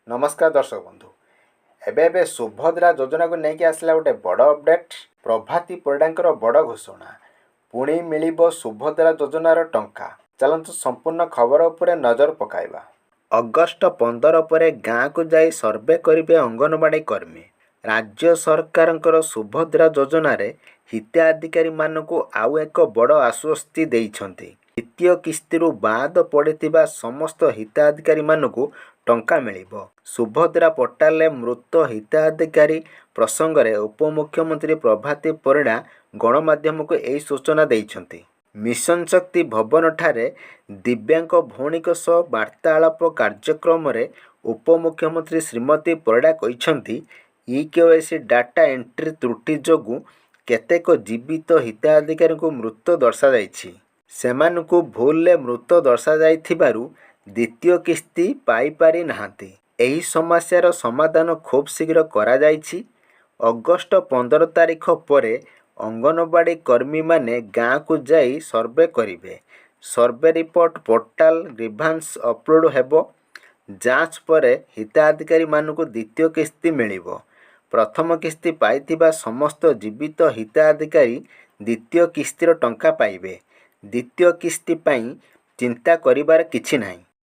नमस्कार दर्शक बंधु एबे सुभद्रा योजना को लेकिन आसला गोटे बड़ अपडेट। प्रभाती परिडांकर बड़ घोषणा पुणी मिलिबो सुभद्रा योजनार टंका। चलतु संपूर्ण खबर उपरे नजर पकाइबा। अगस्ट 15 पर गाँ को जाई सर्वे करेंगे अंगनवाड़ी कर्मी। राज्य सरकारଙ୍କର सुभद्रा योजन हिताधिकारी मानू आउ एक बड़ आश्वस्ति देइछन्ति। द्वितीय किस्ती बाद पड़िथिबा समस्त हिताधिकारी मानू टंका मिलिबो। सुभद्रा पोर्टाल मृत हिताधिकारी प्रसंग में उपमुख्यमंत्री प्रभाती परिडा गणमाध्यम को यही सूचना देइछन्ति। मिशन शक्ति भवन ठारे दिव्यांग भौणी सह वार्तालाप कार्यक्रम में उपमुख्यमंत्री श्रीमती परिडा कहिछन्ति EKYC डाटा एंट्री त्रुटि जोगु केतेक जीवित हिताधिकारी को मृत दर्शा जाइछि। सेमानकु भूलले मृत दर्शा जाइथिबारु द्वितीय किस्ती पाई पारि नाहांती। एही समस्यार समाधान खूब शीघ्र करा जाइछि। अगस्ट 15 तारिख पर अंगनवाड़ी कर्मी माने गाँ को जाई सर्वे करिवे। सर्वे रिपोर्ट पोर्टाल ग्रीभांस अपलोड हेबो। जांच पर हिताधिकारी मानक द्वितीय किस्ती मिलिबो। प्रथम किस्ती पाइथिबा समस्त जीवित हिताधिकारी द्वितीय किस्तीर टंका पाइबे। द्वितीय किस्ती पाई चिंता करिबार किछि नाही।